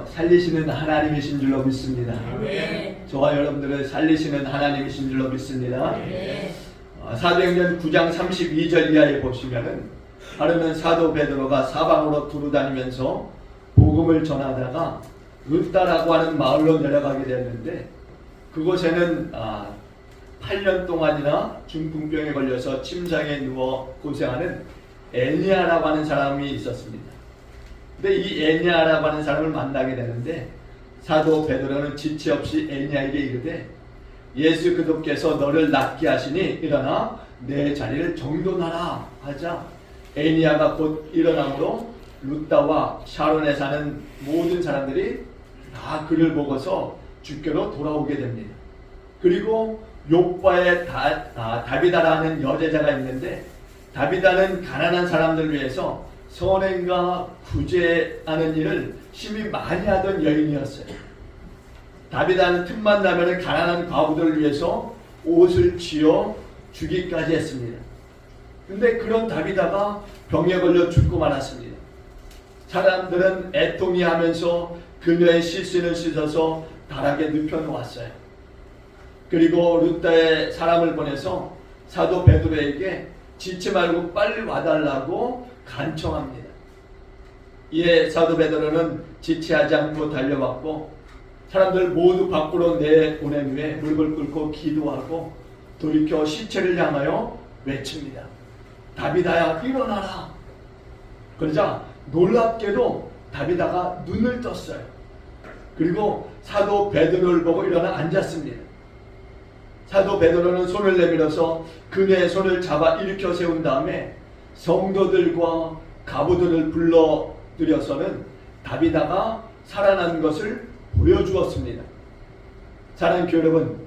살리시는 하나님이신 줄로 믿습니다. 네. 저와 여러분들을 살리시는 하나님이신 줄로 믿습니다. 네. 사도행전 9장 32절 이하에 보시면은 하루는 사도 베드로가 사방으로 두루다니면서 복음을 전하다가 룻다라고 하는 마을로 내려가게 됐는데, 그곳에는 8년 동안이나 중풍병에 걸려서 침상에 누워 고생하는 애니아라고 하는 사람이 있었습니다. 근데 이 애니아라고 하는 사람을 만나게 되는데, 사도 베드로는 지체 없이 애니아에게 이르되, 예수 그리스도께서 너를 낫게 하시니 일어나 내 자리를 정돈하라 하자, 애니아가 곧 일어남으로 룻다와 샤론에 사는 모든 사람들이 다 그를 보고서 주께로 돌아오게 됩니다. 그리고 욥바에 다비다라는 여제자가 있는데, 다비다는 가난한 사람들을 위해서 선행과 구제하는 일을 심히 많이 하던 여인이었어요. 다비다는 틈만 나면 가난한 과부들을 위해서 옷을 쥐어 주기까지 했습니다. 근데 그런 다비다가 병에 걸려 죽고 말았습니다. 사람들은 애통해하면서 그녀의 시신을 씻어서 다락에 눕혀놓았어요. 그리고 룻다의 사람을 보내서 사도 베드로에게 지치 말고 빨리 와달라고 간청합니다. 이에 사도 베드로는 지체하지 않고 달려왔고, 사람들 모두 밖으로 내보낸 후에 무릎을 꿇고 기도하고 돌이켜 시체를 향하여 외칩니다. 다비다야, 일어나라. 그러자 놀랍게도 다비다가 눈을 떴어요. 그리고 사도 베드로를 보고 일어나 앉았습니다. 사도 베드로는 손을 내밀어서 그녀의 손을 잡아 일으켜 세운 다음에 성도들과 가부들을 불러들여서는 다비다가 살아난 것을 보여주었습니다. 사랑하는 교회 여러분,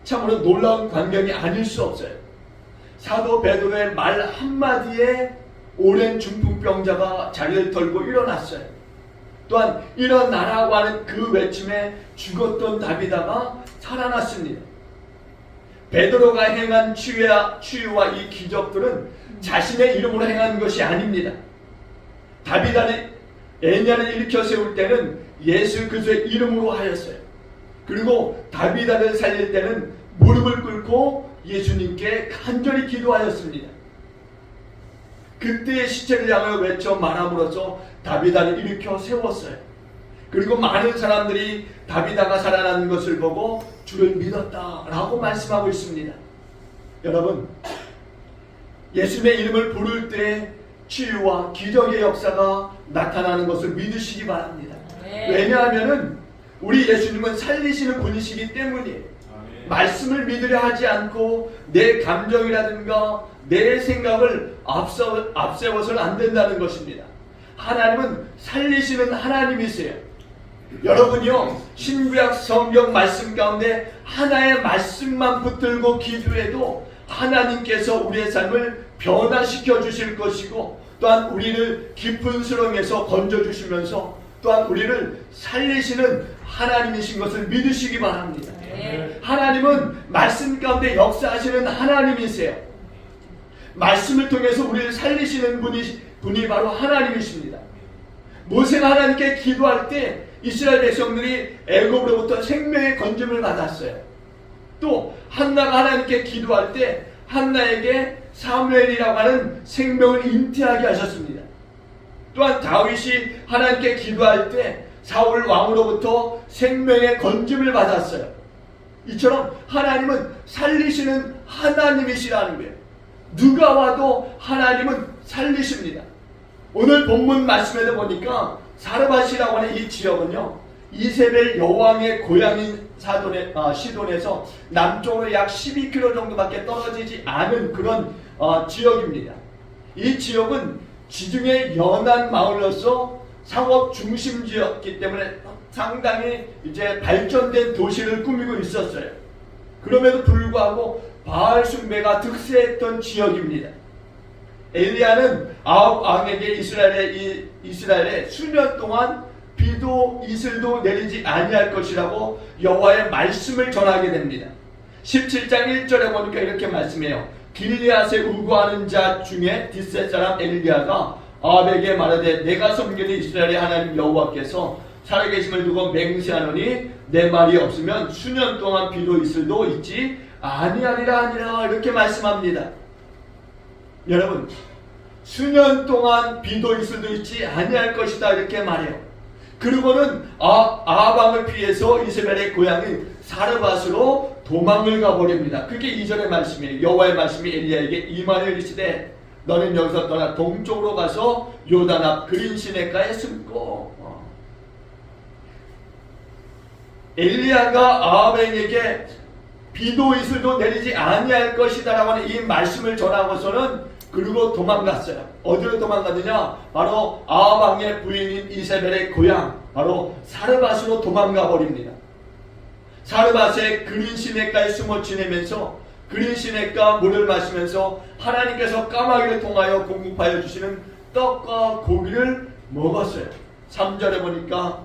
참으로 놀라운 광경이 아닐 수 없어요. 사도 베드로의 말 한마디에 오랜 중풍병자가 자리를 털고 일어났어요. 또한 일어나라고 하는 그 외침에 죽었던 다비다가 살아났습니다. 베드로가 행한 치유와 이 기적들은 자신의 이름으로 행한 것이 아닙니다. 다비다는 애니아를 일으켜 세울 때는 예수 그리스도의 이름으로 하였어요. 그리고 다비다를 살릴 때는 무릎을 꿇고 예수님께 간절히 기도하였습니다. 그때의 시체를 향하여 외쳐 말함으로써 다비다를 일으켜 세웠어요. 그리고 많은 사람들이 다비다가 살아나는 것을 보고 주를 믿었다라고 말씀하고 있습니다. 여러분, 예수님의 이름을 부를 때 치유와 기적의 역사가 나타나는 것을 믿으시기 바랍니다. 왜냐하면 우리 예수님은 살리시는 분이시기 때문이에요. 말씀을 믿으려 하지 않고 내 감정이라든가 내 생각을 앞세워서는 안 된다는 것입니다. 하나님은 살리시는 하나님이세요. 여러분이요, 신구약 성경 말씀 가운데 하나의 말씀만 붙들고 기도해도 하나님께서 우리의 삶을 변화시켜 주실 것이고, 또한 우리를 깊은 수렁에서 건져 주시면서 또한 우리를 살리시는 하나님이신 것을 믿으시기 바랍니다. 하나님은 말씀 가운데 역사하시는 하나님이세요. 말씀을 통해서 우리를 살리시는 분이 바로 하나님이십니다. 모세가 하나님께 기도할 때 이스라엘 백성들이 애굽으로부터 생명의 건짐을 받았어요. 또 한나가 하나님께 기도할 때 한나에게 사무엘이라고 하는 생명을 잉태하게 하셨습니다. 또한 다윗이 하나님께 기도할 때 사울 왕으로부터 생명의 건짐을 받았어요. 이처럼 하나님은 살리시는 하나님이시라는 거예요. 누가 와도 하나님은 살리십니다. 오늘 본문 말씀에도 보니까 사르밧이라고 하는 이 지역은요, 이세벨 여왕의 고향인 시돈에서 남쪽으로 약 12km 정도밖에 떨어지지 않은 그런 지역입니다. 이 지역은 지중해 연안 마을로서 상업 중심지였기 때문에 상당히 이제 발전된 도시를 꾸미고 있었어요. 그럼에도 불구하고 바알 숭배가 득세했던 지역입니다. 엘리야는 아합 왕에게 이스라엘에 수년 동안 비도 이슬도 내리지 아니할 것이라고 여호와의 말씀을 전하게 됩니다. 17장 1절에 보니까 이렇게 말씀해요. 길리앗에 우거하는 자 중에 뒷셋 사람 엘리야가 아합에게 말하되 내가 섬기는 이스라엘의 하나님 여호와께서 살아계심을 두고 맹세하노니 내 말이 없으면 수년 동안 비도 있을도 있지 아니하리라 이렇게 말씀합니다. 여러분, 수년 동안 비도 있을도 있지 아니할 것이다 이렇게 말해요. 그리고는 아합을 피해서 이세벨의 고향인 사르밧으로 도망을 가버립니다. 그게 2절의 말씀이에요. 여호와의 말씀이 엘리야에게 임하여 이르시되 너는 여기서 떠나 동쪽으로 가서 요단 앞 그린 시냇가에 숨고. 엘리야가 아합에게 비도 이슬도 내리지 아니할 것이다 라고 하는 이 말씀을 전하고서는 그리고 도망갔어요. 어디로 도망갔느냐? 바로 아합 왕의 부인인 이세벨의 고향 바로 사르밧으로 도망가 버립니다. 사르밧의 그린 시냇가에 숨어 지내면서 그린 시냇가 물을 마시면서 하나님께서 까마귀를 통하여 공급하여 주시는 떡과 고기를 먹었어요. 3절에 보니까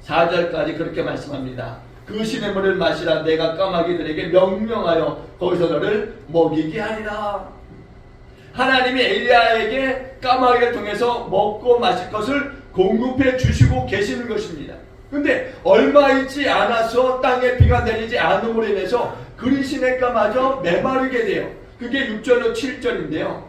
4절까지 그렇게 말씀합니다. 그 시냇물을 마시라. 내가 까마귀들에게 명령하여 거기서 너를 먹이게 하리라. 하나님이 엘리야에게 까마귀를 통해서 먹고 마실 것을 공급해 주시고 계시는 것입니다. 근데 얼마 있지 않아서 땅에 비가 내리지 않음으로 인해서 그린 시냇가마저 메마르게 돼요. 그게 6절로 7절인데요.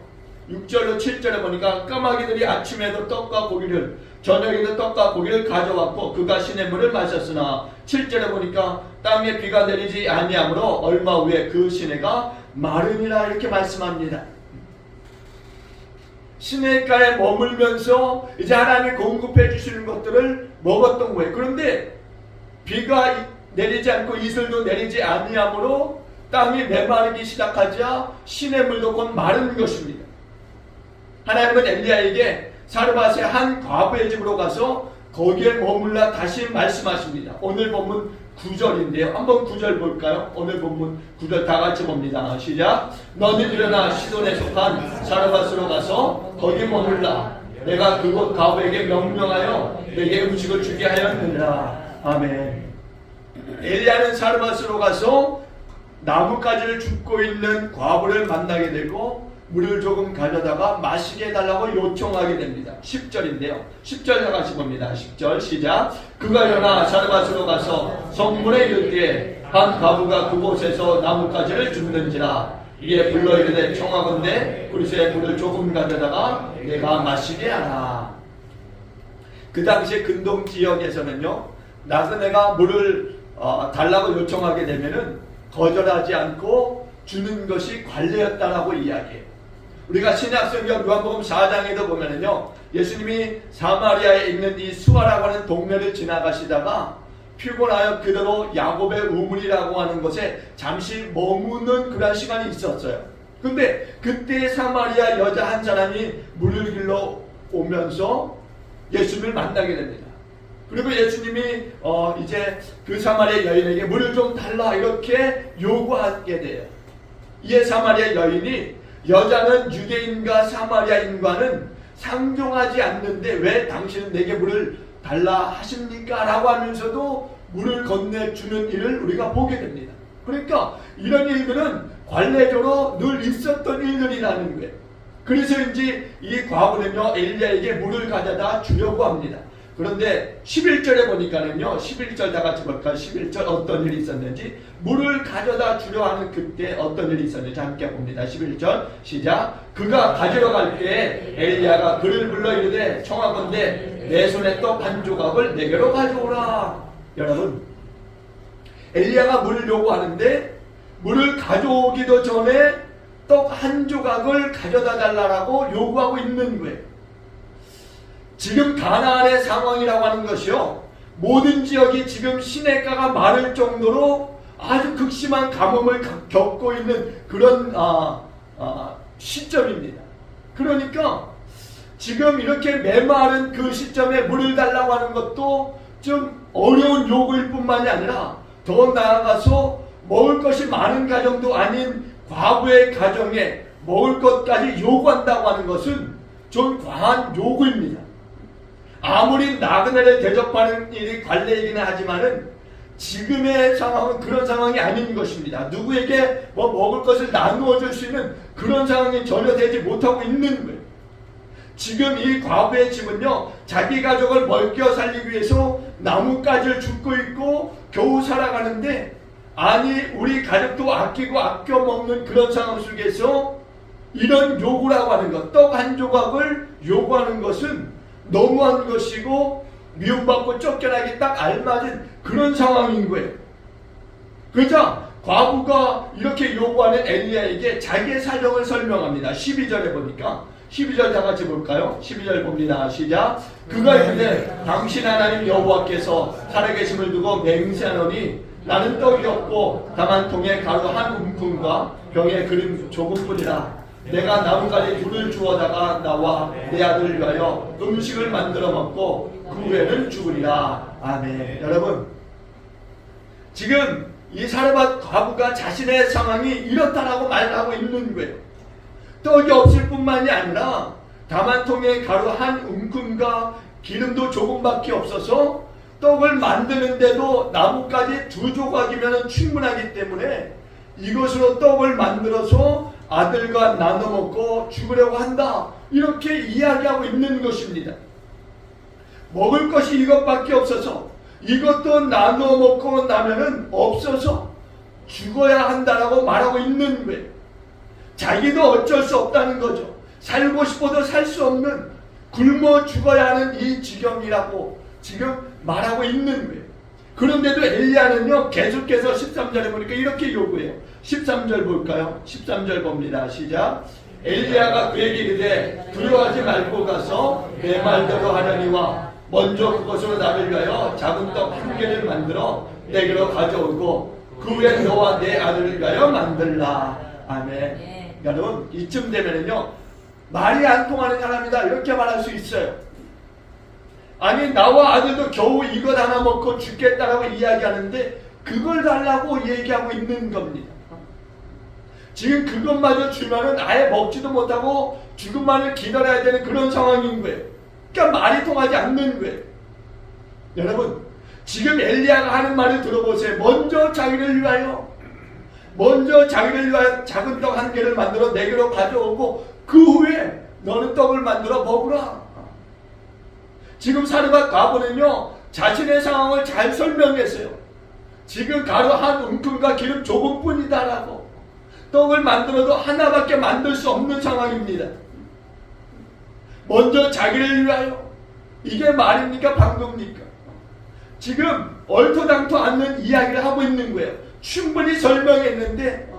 6절로 7절에 보니까 까마귀들이 아침에도 떡과 고기를 저녁에도 떡과 고기를 가져왔고 그가 시냇물을 마셨으나 7절에 보니까 땅에 비가 내리지 아니하므로 얼마 후에 그 시내가 마르니라 이렇게 말씀합니다. 시냇가에 머물면서 이제 하나님이 공급해 주시는 것들을 먹었던 거예요. 그런데 비가 내리지 않고 이슬도 내리지 아니하므로 땅이 메마르기 시작하자 시냇물도 곧 마르는 것입니다. 하나님은 엘리야에게 사르밧의 한 과부의 집으로 가서 거기에 머물라 다시 말씀하십니다. 오늘 본문 9절인데요. 한번 9절 볼까요? 오늘 본문 9절 다 같이 봅니다. 시작. 너는 일어나 시돈에 속한 사르밧으로 가서 거기 머물라. 내가 그곳 과부에게 명령하여 내게 음식을 주게 하였느니라. 아멘. 엘리야는 사르밧으로 가서 나뭇가지를 줍고 있는 과부를 만나게 되고 물을 조금 가져다가 마시게 해달라고 요청하게 됩니다. 10절인데요. 10절 다 같이 봅니다. 10절 시작. 그가 일어나 사르밧으로 가서 성문에 이를 때에 한 과부가 그곳에서 나뭇가지를 줍는지라. 이에 불러 이르되 청하건대 그릇에 물을 조금 가져다가 내가 마시게 하라. 그 당시에 근동 지역에서는요, 나그네가 물을 달라고 요청하게 되면은 거절하지 않고 주는 것이 관례였다라고 이야기해요. 우리가 신약성경 요한복음 4장에도 보면은요, 예수님이 사마리아에 있는 이 수아라고 하는 동네를 지나가시다가 피곤하여 그대로 야곱의 우물이라고 하는 곳에 잠시 머무는 그런 시간이 있었어요. 근데 그때 사마리아 여자 한 사람이 물을 길러 오면서 예수님을 만나게 됩니다. 그리고 예수님이 이제 그 사마리아 여인에게 물을 좀 달라 이렇게 요구하게 돼요. 이에 사마리아 여인이 여자는 유대인과 사마리아인과는 상종하지 않는데 왜 당신은 내게 물을 달라 하십니까? 라고 하면서도 물을 건네주는 일을 우리가 보게 됩니다. 그러니까 이런 일들은 관례적으로 늘 있었던 일들이라는 거예요. 그래서인지 이 과부는요, 엘리야에게 물을 가져다 주려고 합니다. 그런데 11절에 보니까는요, 11절 다 같이 볼까요? 11절 어떤 일이 있었는지, 물을 가져다 주려 하는 그때 어떤 일이 있었는지 함께 봅니다. 11절 시작. 그가 가지러 갈 때에 엘리야가 그를 불러 이르되 청하건대 내 손에 떡 한 조각을 내게로 가져오라. 여러분, 엘리야가 물을 요구하는데 물을 가져오기도 전에 떡 한 조각을 가져다 달라고 요구하고 있는 거예요. 지금 가나안의 상황이라고 하는 것이요, 모든 지역이 지금 시냇가가 마를 정도로 아주 극심한 가뭄을 겪고 있는 그런 시점입니다. 그러니까 지금 이렇게 메마른 그 시점에 물을 달라고 하는 것도 좀 어려운 요구일 뿐만이 아니라 더 나아가서 먹을 것이 많은 가정도 아닌 과부의 가정에 먹을 것까지 요구한다고 하는 것은 좀 과한 요구입니다. 아무리 나그네를 대접하는 일이 관례이기는 하지만은 지금의 상황은 그런 상황이 아닌 것입니다. 누구에게 뭐 먹을 것을 나누어 줄 수 있는 그런 상황이 전혀 되지 못하고 있는 거예요. 지금 이 과부의 집은요, 자기 가족을 먹여 살리기 위해서 나뭇가지를 줍고 있고 겨우 살아가는데, 아니 우리 가족도 아끼고 아껴 먹는 그런 상황 속에서 이런 요구라고 하는 것, 떡 한 조각을 요구하는 것은 너무한 것이고 미움받고 쫓겨나기 딱 알맞은 그런 상황인 거예요. 그러자 과부가 이렇게 요구하는 엘리야에게 자기의 사정을 설명합니다. 12절에 보니까, 12절 다 같이 볼까요? 12절 봅니다. 시작. 그가 이르되 당신 하나님 여호와께서 살아계심을 두고 맹세하노니 나는 떡이 없고 다만 통에 가루 한 움큼과 병에 기름 조금뿐이라. 내가 나뭇가지 둘을 주워다가 나와 내 아들을 위하여 음식을 만들어 먹고 그 후에는 죽으리라. 아멘. 여러분, 지금 이 사르밧 과부가 자신의 상황이 이렇다라고 말하고 있는 거예요. 떡이 없을 뿐만이 아니라 다만 통에 가루 한 움큼과 기름도 조금밖에 없어서 떡을 만드는데도 나뭇가지 2조각이면 충분하기 때문에 이것으로 떡을 만들어서 아들과 나눠 먹고 죽으려고 한다, 이렇게 이야기하고 있는 것입니다. 먹을 것이 이것밖에 없어서 이것도 나눠 먹고 나면은 없어서 죽어야 한다라고 말하고 있는 거예요. 자기도 어쩔 수 없다는 거죠. 살고 싶어도 살 수 없는, 굶어 죽어야 하는 이 지경이라고 지금 말하고 있는 거예요. 그런데도 엘리야는요, 계속해서 13절에 보니까 이렇게 요구해요. 13절 볼까요? 13절 봅니다. 시작. 엘리야가 그에게 이르되 두려워하지 말고 가서 내 말대로 하려니와 먼저 그것으로 나를 위하여 작은 떡 한 개를 만들어 내게로 가져오고 그 후에 너와 내 아들을 위하여 만들라. 아멘. 여러분, 이쯤 되면은요, 말이 안 통하는 사람이다 이렇게 말할 수 있어요. 아니 나와 아들도 겨우 이것 하나 먹고 죽겠다라고 이야기하는데 그걸 달라고 얘기하고 있는 겁니다. 지금 그것마저 주면은 아예 먹지도 못하고 죽음만을 기다려야 되는 그런 상황인 거예요. 그러니까 말이 통하지 않는 거예요. 여러분, 지금 엘리야가 하는 말을 들어보세요. 먼저 자기를 위하여 작은 떡 한 개를 만들어 내게로 가져오고 그 후에 너는 떡을 만들어 먹으라. 지금 사르밧 과부는요, 자신의 상황을 잘 설명했어요. 지금 가루 한 움큼과 기름 조금뿐이다라고. 떡을 만들어도 하나밖에 만들 수 없는 상황입니다. 먼저 자기를 위하여. 이게 말입니까? 방금입니까? 지금 얼토당토 않는 이야기를 하고 있는 거예요. 충분히 설명했는데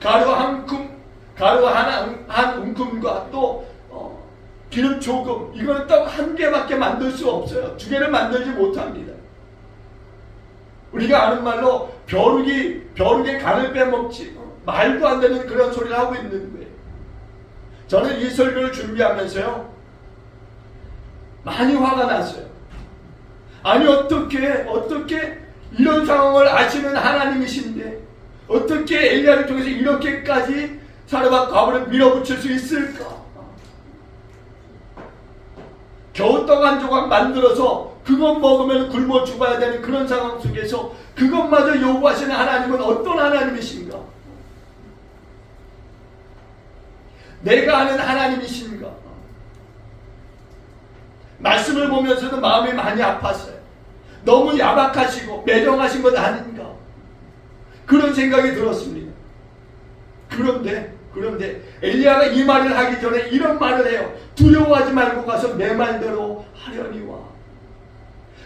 가루 한 움큼과 또 기름 조금, 이거는 떡 한 개밖에 만들 수 없어요. 2개를 만들지 못합니다. 우리가 아는 말로 벼룩의 간을 빼먹지, 말도 안 되는 그런 소리를 하고 있는 거예요. 저는 이 설교를 준비하면서요, 많이 화가 났어요. 아니 어떻게 이런 상황을 아시는 하나님이신데 어떻게 엘리야를 통해서 이렇게까지 사르밧 과부를 밀어붙일 수 있을까? 겨우 떡 한 조각 만들어서 그것 먹으면 굶어 죽어야 되는 그런 상황 속에서 그것마저 요구하시는 하나님은 어떤 하나님이신가? 내가 아는 하나님이신가? 말씀을 보면서도 마음이 많이 아팠어요. 너무 야박하시고 매정하신 것 아닌가? 그런 생각이 들었습니다. 그런데 엘리야가 이 말을 하기 전에 이런 말을 해요. 두려워하지 말고 가서 내 말대로 하려니와.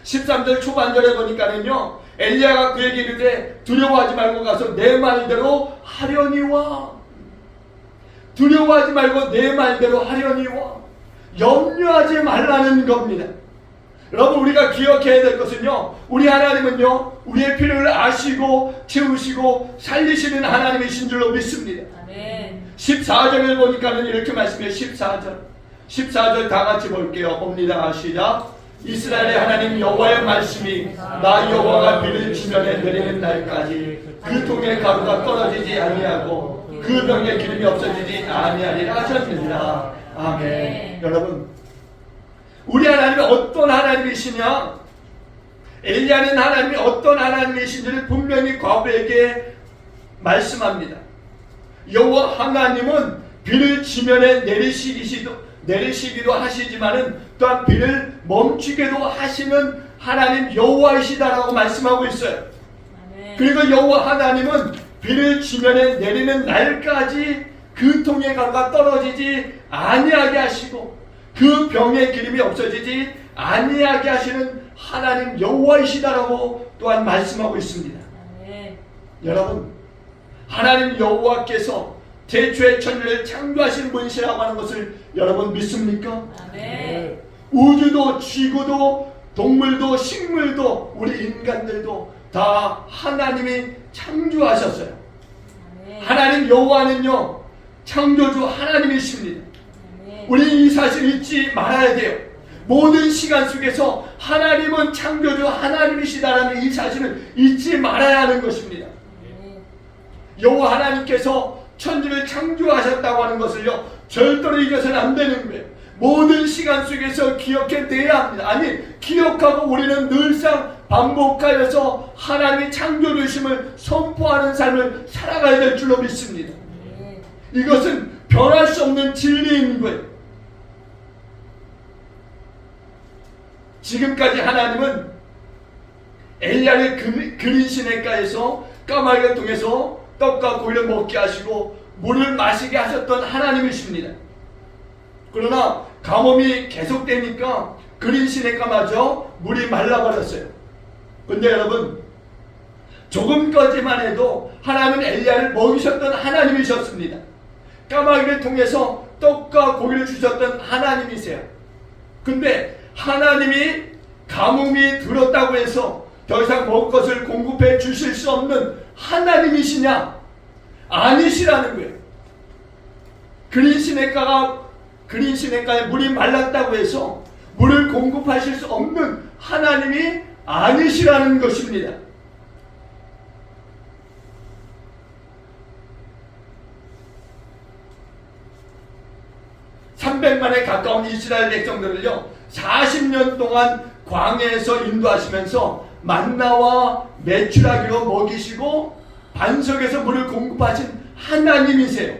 13절 초반절에 보니까는요, 엘리야가 그에게 이르되 두려워하지 말고 가서 내 말대로 하려니와. 두려워하지 말고 내 말대로 하려니와. 염려하지 말라는 겁니다. 여러분, 우리가 기억해야 될 것은요, 우리 하나님은요, 우리의 필요를 아시고 채우시고 살리시는 하나님이신 줄로 믿습니다. 아멘. 14절을 보니까는 이렇게 말씀해요. 14절 다 같이 볼게요. 봅니다. 시작. 이스라엘의 하나님 여호와의 말씀이 나 여호와가 비를 지면에 내리는 날까지 그 통에 가루가 떨어지지 아니하고 그 병에 기름이 없어지지 아니하리라 하셨느니라. 아멘. 여러분, 우리 하나님이 어떤 하나님이시냐? 엘리야는 하나님이 어떤 하나님이신지를 분명히 과부에게 말씀합니다. 여호와 하나님은 비를 지면에 내리시기도 하시지만은 또한 비를 멈추게도 하시는 하나님 여호와이시다라고 말씀하고 있어요. 그리고 여호와 하나님은 비를 지면에 내리는 날까지 그 통의 가루가 떨어지지 아니하게 하시고 그 병의 기름이 없어지지 아니하게 하시는 하나님 여호와이시다라고 또한 말씀하고 있습니다. 여러분, 하나님 여호와께서 태초에 천지를 창조하신 분이시라고 하는 것을 여러분 믿습니까? 아멘. 우주도 지구도 동물도 식물도 우리 인간들도 다 하나님이 창조하셨어요. 아멘. 하나님 여호와는요 창조주 하나님이십니다. 아멘. 우리 이 사실 잊지 말아야 돼요. 모든 시간 속에서 하나님은 창조주 하나님이시다라는 이 사실을 잊지 말아야 하는 것입니다. 여호와 하나님께서 천지를 창조하셨다고 하는 것을요 절대로 잊어서는 안 되는 거예요. 모든 시간 속에서 기억해내야 합니다. 아니, 기억하고 우리는 늘상 반복하여서 하나님의 창조주심을 선포하는 삶을 살아가야 될 줄로 믿습니다. 이것은 변할 수 없는 진리인 거예요. 지금까지 하나님은 엘리야를 그린 시냇가에서 까마귀를 통해서 떡과 고기를 먹게 하시고 물을 마시게 하셨던 하나님이십니다. 그러나 가뭄이 계속되니까 그린 시냇가마저 물이 말라버렸어요. 근데 여러분, 조금까지만 해도 하나님은 엘리야를 먹이셨던 하나님이셨습니다. 까마귀를 통해서 떡과 고기를 주셨던 하나님이세요. 근데 하나님이 가뭄이 들었다고 해서 더 이상 먹을 것을 공급해 주실 수 없는 하나님이시냐? 아니시라는 거예요. 그린 시냇가에 물이 말랐다고 해서 물을 공급하실 수 없는 하나님이 아니시라는 것입니다. (300만에) 가까운 이스라엘 백성들을요 40년 동안 광야에서 인도하시면서 만나와 메추라기로 먹이시고 반석에서 물을 공급하신 하나님이세요.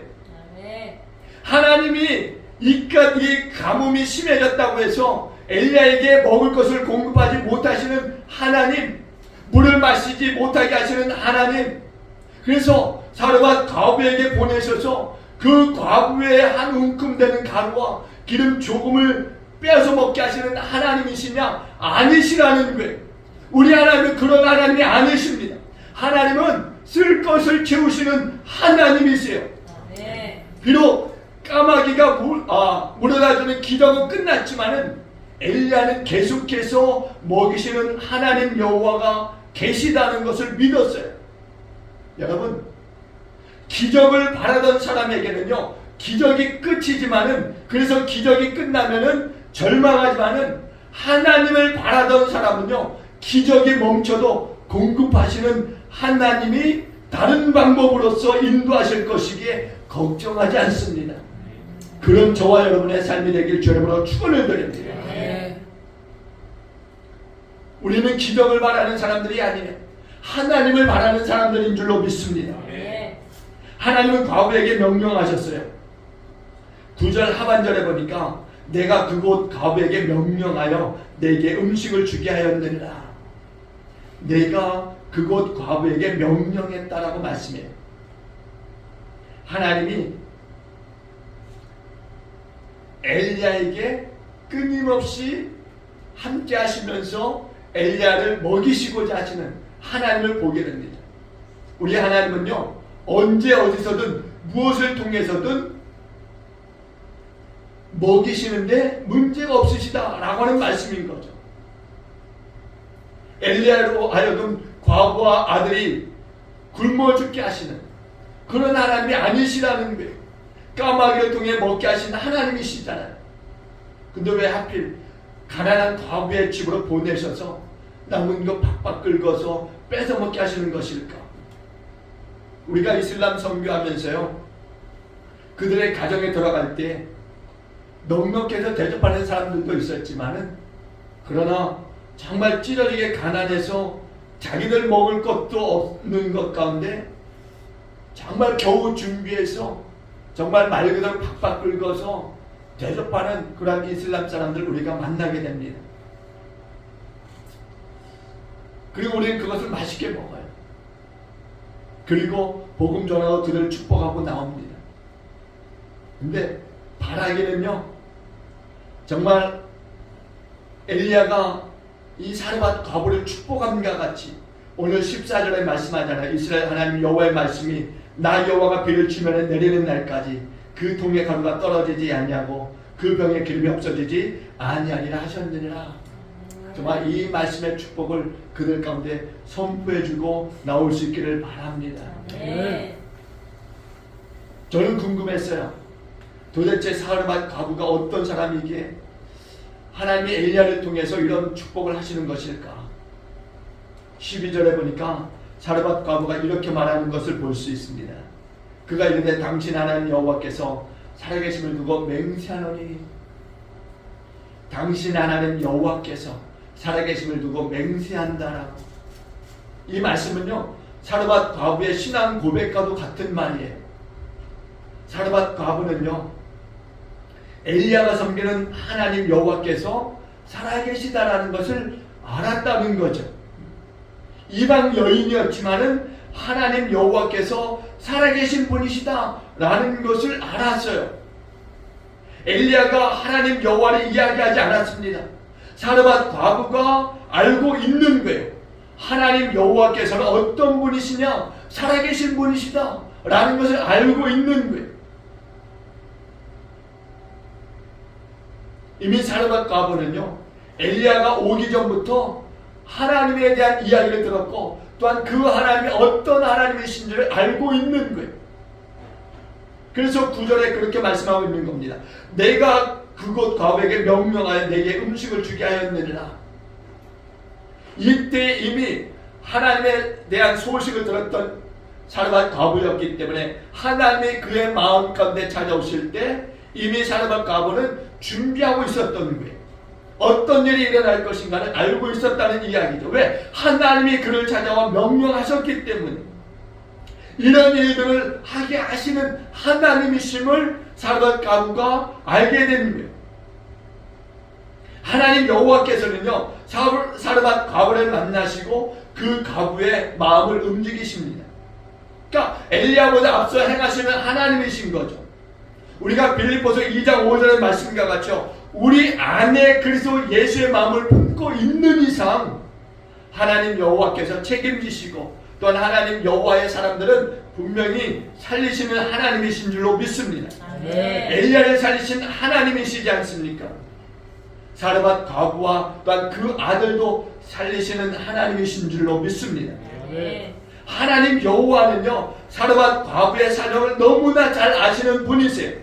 하나님이 이 가뭄이 심해졌다고 해서 엘리야에게 먹을 것을 공급하지 못하시는 하나님, 물을 마시지 못하게 하시는 하나님, 그래서 사르밧 과부에게 보내셔서 그 과부의 한 움큼 되는 가루와 기름 조금을 빼앗아 먹게 하시는 하나님이시냐? 아니시라는 거예요. 우리 하나님은 그런 하나님이 아니십니다. 하나님은 쓸 것을 채우시는 하나님이세요. 비록 까마귀가 물어다 주는 기적은 끝났지만은 엘리야는 계속해서 먹이시는 하나님 여호와가 계시다는 것을 믿었어요. 여러분, 기적을 바라던 사람에게는요 기적이 끝이지만은, 그래서 기적이 끝나면은 절망하지만은, 하나님을 바라던 사람은요 기적이 멈춰도 공급하시는 하나님이 다른 방법으로서 인도하실 것이기에 걱정하지 않습니다. 그런 저와 여러분의 삶이 되길 주님으로 축원을 드립니다. 우리는 기적을 바라는 사람들이 아니에요. 하나님을 바라는 사람들인 줄로 믿습니다. 하나님은 과부에게 명령하셨어요. 9절 하반절에 보니까 내가 그곳 과부에게 명령하여 내게 음식을 주게 하였느니라. 내가 그곳 과부에게 명령했다라고 말씀해요. 하나님이 엘리야에게 끊임없이 함께 하시면서 엘리야를 먹이시고자 하시는 하나님을 보게 됩니다. 우리 하나님은요 언제 어디서든 무엇을 통해서든 먹이시는데 문제가 없으시다라고 하는 말씀인 거죠. 엘리야로 하여금 과부와 아들이 굶어 죽게 하시는 그런 하나님이 아니시라는 거예요. 까마귀를 통해 먹게 하신 하나님이시잖아요. 근데 왜 하필 가난한 과부의 집으로 보내셔서 남은 거 팍팍 긁어서 뺏어 먹게 하시는 것일까? 우리가 이슬람 선교하면서요 그들의 가정에 들어갈 때 넉넉해서 대접하는 사람들도 있었지만은, 그러나 정말 찌저리게 가난해서 자기들 먹을 것도 없는 것 가운데 정말 겨우 준비해서 정말 말 그대로 팍팍 긁어서 대접하는 그런 이슬람 사람들 우리가 만나게 됩니다. 그리고 우리는 그것을 맛있게 먹어요. 그리고 복음 전하고 그들을 축복하고 나옵니다. 근데 바라기는요, 정말 엘리야가 이 사르밧 과부를 축복함과 같이 오늘 14절에 말씀하잖아요. 이스라엘 하나님 여호와의 말씀이 나 여호와가 비를 주면에 내리는 날까지 그 통에 가루가 떨어지지 아니하고 그 병에 기름이 없어지지 아니하리라 하셨느니라. 정말 이 말씀의 축복을 그들 가운데 선포해주고 나올 수 있기를 바랍니다. 아멘. 저는 궁금했어요. 도대체 사르밧 과부가 어떤 사람이기에 하나님이 엘리야를 통해서 이런 축복을 하시는 것일까? 12절에 보니까 사르밧 과부가 이렇게 말하는 것을 볼 수 있습니다. 그가 이르되 당신 하나님 여호와께서 살아계심을 두고 맹세하노니, 당신 하나님 여호와께서 살아계심을 두고 맹세한다라고. 이 말씀은요, 사르밧 과부의 신앙 고백과도 같은 말이에요. 사르밧 과부는요, 엘리야가 섬기는 하나님 여호와께서 살아계시다라는 것을 알았다는 거죠. 이방 여인이었지만은 하나님 여호와께서 살아계신 분이시다라는 것을 알았어요. 엘리야가 하나님 여호와를 이야기하지 않았습니다. 사르밧 과부가 알고 있는 거예요. 하나님 여호와께서는 어떤 분이시냐, 살아계신 분이시다라는 것을 알고 있는 거예요. 이미 사르밧 과부는요, 엘리야가 오기 전부터 하나님에 대한 이야기를 들었고, 또한 그 하나님이 어떤 하나님이신지를 알고 있는 거예요. 그래서 9절에 그렇게 말씀하고 있는 겁니다. 내가 그곳 과부에게 명령하여 내게 음식을 주게 하였느니라. 이때 이미 하나님에 대한 소식을 들었던 사르밧 과부였기 때문에 하나님이 그의 마음 가운데 찾아오실 때 이미 사르밧 과부는 준비하고 있었던 거예요. 어떤 일이 일어날 것인가를 알고 있었다는 이야기죠. 왜? 하나님이 그를 찾아와 명령하셨기 때문에. 이런 일들을 하게 하시는 하나님이심을 사르밧 과부가 알게 되는 거예요. 하나님 여호와께서는요, 사르밧 과부를 만나시고 그 과부의 마음을 움직이십니다. 그러니까 엘리야보다 앞서 행하시는 하나님이신 거죠. 우리가 빌립보서 2장 5절의 말씀과 같죠. 우리 안에 그리스도 예수의 마음을 품고 있는 이상 하나님 여호와께서 책임지시고, 또한 하나님 여호와의 사람들은 분명히 살리시는 하나님이신 줄로 믿습니다. 엘리야를 살리신 하나님이시지 않습니까? 사르밧 과부와 또한 그 아들도 살리시는 하나님이신 줄로 믿습니다. 하나님 여호와는요, 사르밧 과부의 사정을 너무나 잘 아시는 분이세요.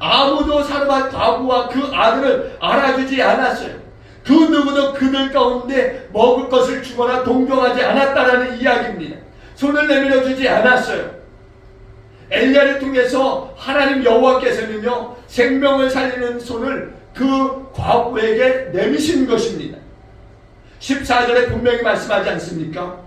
아무도 사르밧 과부와 그 아들을 알아주지 않았어요. 그 누구도 그들 가운데 먹을 것을 주거나 동정하지 않았다라는 이야기입니다. 손을 내밀어 주지 않았어요. 엘리야를 통해서 하나님 여호와께서는요, 생명을 살리는 손을 그 과부에게 내미신 것입니다. 14절에 분명히 말씀하지 않습니까?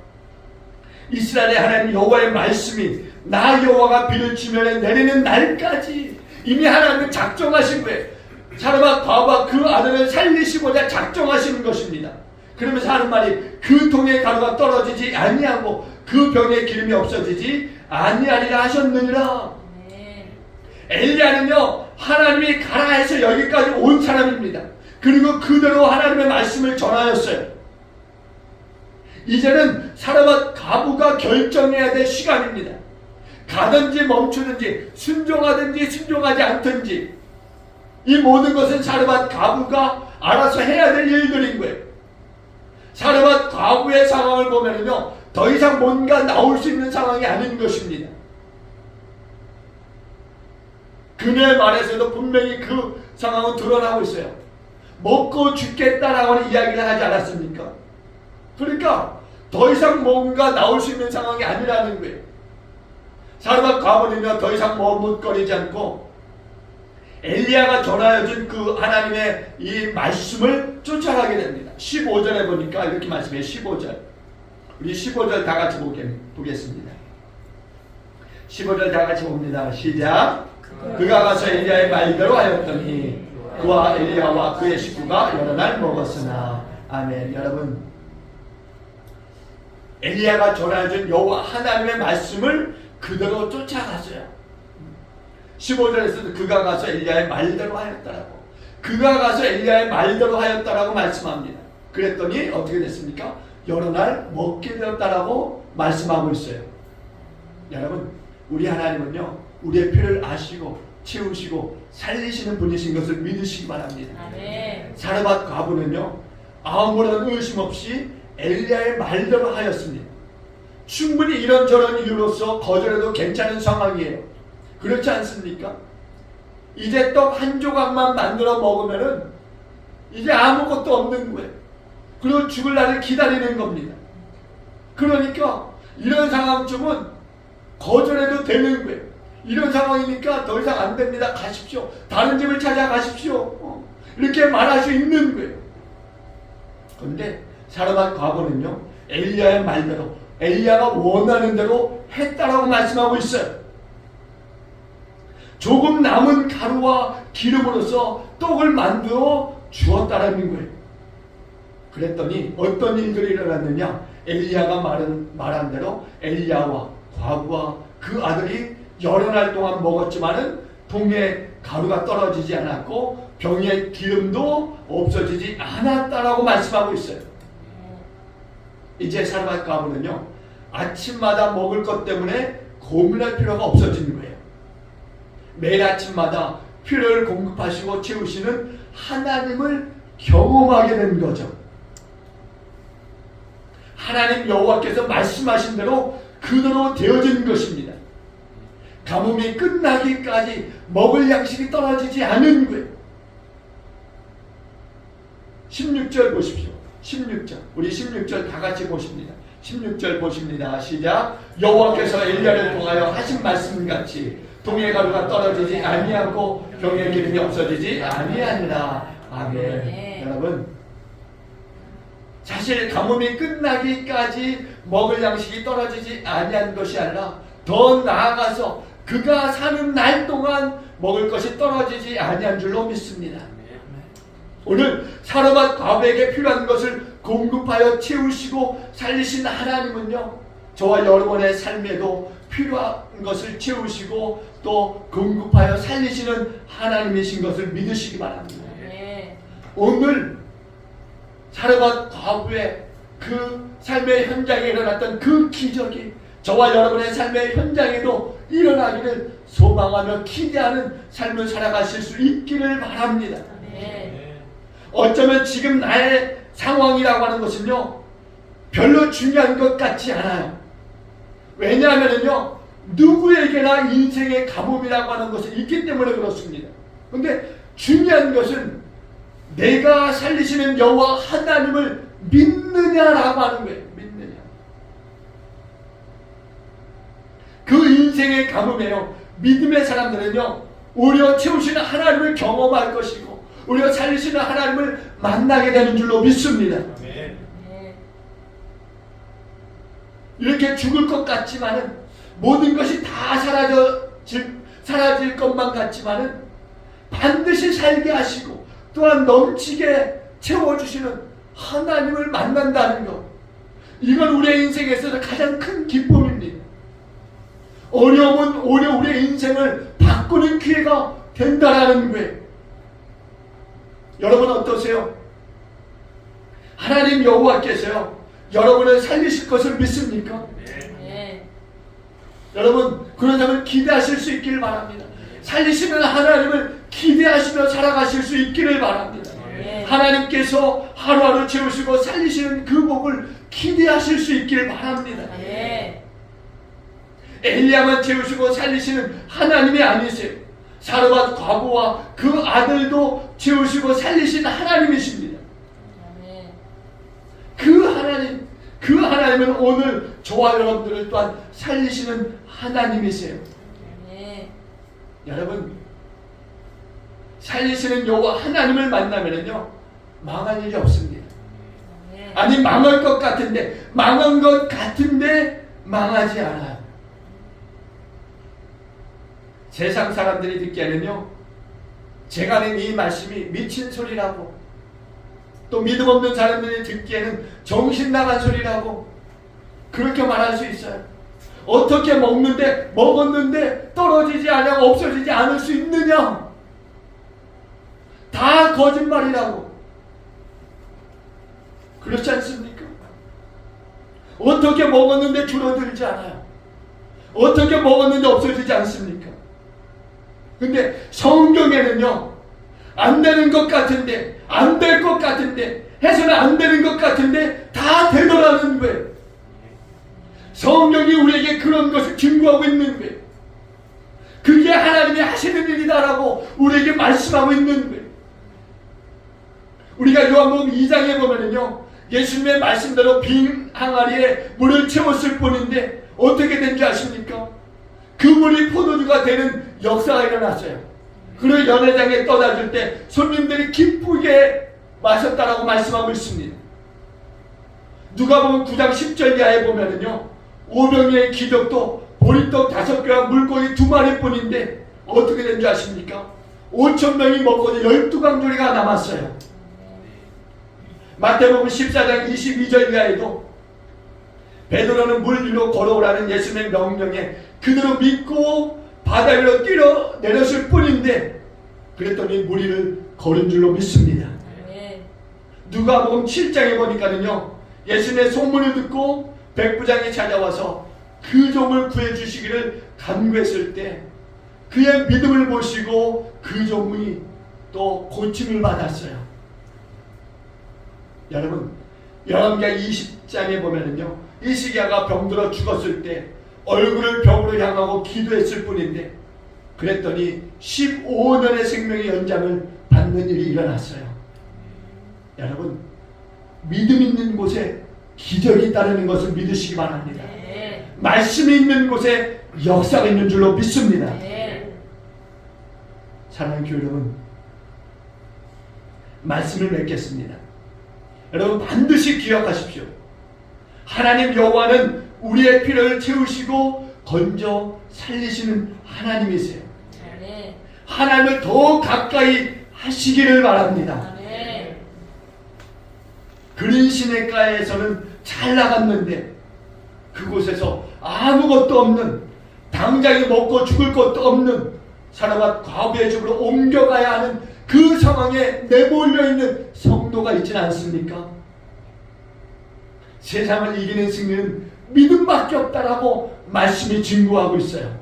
이스라엘의 하나님 여호와의 말씀이 나 여호와가 비를 지면에 내리는 날까지 이미 하나님은 작정하신 거예요. 사르밧 과부와 그 아들을 살리시고자 작정하시는 것입니다. 그러면서 하는 말이 그 통에 가루가 떨어지지 아니하고 그 병에 기름이 없어지지 아니하리라 하셨느니라. 엘리야는요, 하나님이 가라 해서 여기까지 온 사람입니다. 그리고 그대로 하나님의 말씀을 전하였어요. 이제는 사르밧 과부가 결정해야 될 시간입니다. 가든지 멈추든지 순종하든지 순종하지 않든지 이 모든 것은 사르밧 과부가 알아서 해야 될 일들인 거예요. 사르밧 과부의 상황을 보면은요, 더 이상 뭔가 나올 수 있는 상황이 아닌 것입니다. 그녀의 말에서도 분명히 그 상황은 드러나고 있어요. 먹고 죽겠다라고 하는 이야기를 하지 않았습니까? 그러니까 더 이상 뭔가 나올 수 있는 상황이 아니라는 거예요. 사르밧 과부는요, 더 이상 머뭇거리지 않고 엘리야가 전하여준 그 하나님의 이 말씀을 쫓아가게 됩니다. 15절에 보니까 이렇게 말씀해요. 15절. 우리 15절 다 같이 보겠습니다. 15절 다 같이 봅니다. 시작. 그가 가서 엘리야의 말대로 하였더니 그와 엘리야와 그의 식구가 여러 날 먹었으나. 아멘. 여러분, 엘리야가 전해준 여호와 하나님의 말씀을 그대로 쫓아갔어요. 15절에서도 그가 가서 엘리야의 말대로 하였다라고, 그가 가서 엘리야의 말대로 하였다라고 말씀합니다. 그랬더니 어떻게 됐습니까? 여러 날 먹게 되었다라고 말씀하고 있어요. 여러분, 우리 하나님은요, 우리의 필요를 아시고 채우시고 살리시는 분이신 것을 믿으시기 바랍니다. 아멘. 사르밧 과부는요, 아무런 의심 없이 엘리야의 말대로 하였습니다. 충분히 이런저런 이유로서 거절해도 괜찮은 상황이에요. 그렇지 않습니까? 이제 떡 한 조각만 만들어 먹으면은 이제 아무것도 없는 거예요. 그리고 죽을 날을 기다리는 겁니다. 그러니까 이런 상황쯤은 거절해도 되는 거예요. 이런 상황이니까 더 이상 안 됩니다. 가십시오. 다른 집을 찾아가십시오. 이렇게 말할 수 있는 거예요. 그런데 사르밧 과부는요, 엘리야의 말대로, 엘리야가 원하는 대로 했다라고 말씀하고 있어요. 조금 남은 가루와 기름으로서 떡을 만들어 주었다라는 거예요. 그랬더니 어떤 일들이 일어났느냐? 엘리야가 말한 대로 엘리야와 과부와 그 아들이 여러 날 동안 먹었지만은 동에 가루가 떨어지지 않았고 병에 기름도 없어지지 않았다라고 말씀하고 있어요. 이제 사르밧 과부는요, 아침마다 먹을 것 때문에 고민할 필요가 없어지는 거예요. 매일 아침마다 필요를 공급하시고 채우시는 하나님을 경험하게 된 거죠. 하나님 여호와께서 말씀하신 대로 그대로 되어진 것입니다. 가뭄이 끝나기까지 먹을 양식이 떨어지지 않은 거예요. 16절 보십시오. 16절. 우리 16절 다 같이 보십니다. 16절 보십니다. 시작. 여호와께서 엘리야를 통하여 하신 말씀같이 동의 가루가 떨어지지 아니하고 병의 기름이 없어지지 아니하니라. 아멘. 여러분, 사실 가뭄이 끝나기까지 먹을 양식이 떨어지지 아니한 것이 아니라 더 나아가서 그가 사는 날 동안 먹을 것이 떨어지지 아니한 줄로 믿습니다. 오늘 사르밧 과부에게 필요한 것을 공급하여 채우시고 살리신 하나님은요, 저와 여러분의 삶에도 필요한 것을 채우시고 또 공급하여 살리시는 하나님이신 것을 믿으시기 바랍니다. 오늘 사르밧 과부의 그 삶의 현장에 일어났던 그 기적이 저와 여러분의 삶의 현장에도 일어나기를 소망하며 기대하는 삶을 살아가실 수 있기를 바랍니다. 어쩌면 지금 나의 상황이라고 하는 것은요, 별로 중요한 것 같지 않아요. 왜냐하면요, 누구에게나 인생의 가뭄이라고 하는 것은 있기 때문에 그렇습니다. 그런데 중요한 것은 내가 살리시는 여호와 하나님을 믿느냐라고 하는 거예요. 믿느냐. 그 인생의 가뭄에요, 믿음의 사람들은요, 오히려 채우시는 하나님을 경험할 것이고 오히려 살리시는 하나님을 만나게 되는 줄로 믿습니다. 이렇게 죽을 것 같지만은 모든 것이 다 사라질 것만 같지만은 반드시 살게 하시고 또한 넘치게 채워주시는 하나님을 만난다는 것, 이건 우리의 인생에서 가장 큰 기쁨입니다. 어려움은 오히려 우리의 인생을 바꾸는 기회가 된다라는 거예요. 여러분 어떠세요? 하나님 여호와께서요, 여러분을 살리실 것을 믿습니까? 여러분, 그렇다면 기대하실 수 있기를 바랍니다. 살리시는 하나님을 기대하시며 살아가실 수 있기를 바랍니다. 하나님께서 하루하루 채우시고 살리시는 그 복을 기대하실 수 있기를 바랍니다. 엘리야만 채우시고 살리시는 하나님이 아니세요. 사르밧 과부와 그 아들도 채우시고 살리시는 하나님이십니다. 그 하나님은 오늘 저와 여러분들을 또한 살리시는 하나님이세요. 여러분, 살리시는 여호와 하나님을 만나면은요, 망할 일이 없습니다. 아니, 망할 것 같은데, 망한 것 같은데 망하지 않아요. 세상 사람들이 듣기에는요, 제가 하는 이 말씀이 미친 소리라고, 또 믿음 없는 사람들이 듣기에는 정신 나간 소리라고 그렇게 말할 수 있어요. 어떻게 먹었는데 떨어지지 않아 없어지지 않을 수 있느냐? 다 거짓말이라고. 그렇지 않습니까? 어떻게 먹었는데 줄어들지 않아요? 어떻게 먹었는데 없어지지 않습니까? 근데 성경에는요, 안 되는 것 같은데, 안 될 것 같은데, 해서는 안 되는 것 같은데 다 되더라는 거예요. 성경이 우리에게 그런 것을 증거하고 있는 거예요. 그게 하나님이 하시는 일이다라고 우리에게 말씀하고 있는 거예요. 우리가 요한복음 2장에 보면은요, 예수님의 말씀대로 빈 항아리에 물을 채웠을 뿐인데 어떻게 된지 아십니까? 그 물이 포도주가 되는 역사가 일어났어요. 그리고 연회장에 떠다 줄 때 손님들이 기쁘게 마셨다라고 말씀하고 있습니다. 누가복음 9장 10절 이하에 보면은요, 500명의 기적도 보리떡 5개와 물고기 2마리뿐인데 어떻게 된 줄 아십니까? 5,000명이 먹고 12강조리가 남았어요. 마태복음 14장 22절 이하에도 베드로는 물 위로 걸어오라는 예수님의 명령에 그대로 믿고 바다 위로 뛰어 내렸을 뿐인데 그랬더니 물 위를 걸은 줄로 믿습니다. 누가복음 7장에 보니까는요, 예수님의 소문을 듣고 백부장이 찾아와서 그 종을 구해주시기를 간구했을 때 그의 믿음을 보시고 그 종이 또 고침을 받았어요. 여러분, 열왕기하 20장에 보면은요, 이시기야가 병들어 죽었을 때 얼굴을 벽으로 향하고 기도했을 뿐인데 그랬더니 15년의 생명의 연장을 받는 일이 일어났어요. 여러분, 믿음 있는 곳에 기적이 따르는 것을 믿으시기 바랍니다. 네. 말씀이 있는 곳에 역사가 있는 줄로 믿습니다. 네. 사랑하는 교회 여러분, 말씀을 맺겠습니다. 여러분 반드시 기억하십시오. 하나님 여호와는 우리의 필요를 채우시고 건져 살리시는 하나님이세요. 네. 하나님을 더 가까이 하시기를 바랍니다. 네. 그린 시냇가에서는 잘 나갔는데 그곳에서 아무것도 없는, 당장에 먹고 죽을 것도 없는 사람과 과부의 집으로 옮겨가야 하는 그 상황에 내몰려 있는 성도가 있지는 않습니까? 세상을 이기는 승리는 믿음밖에 없다라고 말씀이 증거하고 있어요.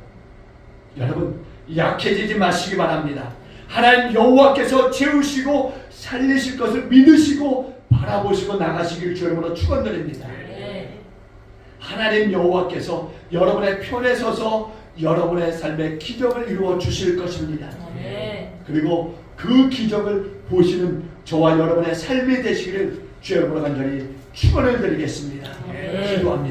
여러분, 약해지지 마시기 바랍니다. 하나님 여호와께서 채우시고 살리실 것을 믿으시고 바라보시고 나가시기를 주님으로 축원드립니다. 네. 하나님 여호와께서 여러분의 편에 서서 여러분의 삶에 기적을 이루어 주실 것입니다. 네. 그리고 그 기적을 보시는 저와 여러분의 삶이 되시기를 주의 이름으로 간절히 축원을 드리겠습니다. 네. 기도합니다.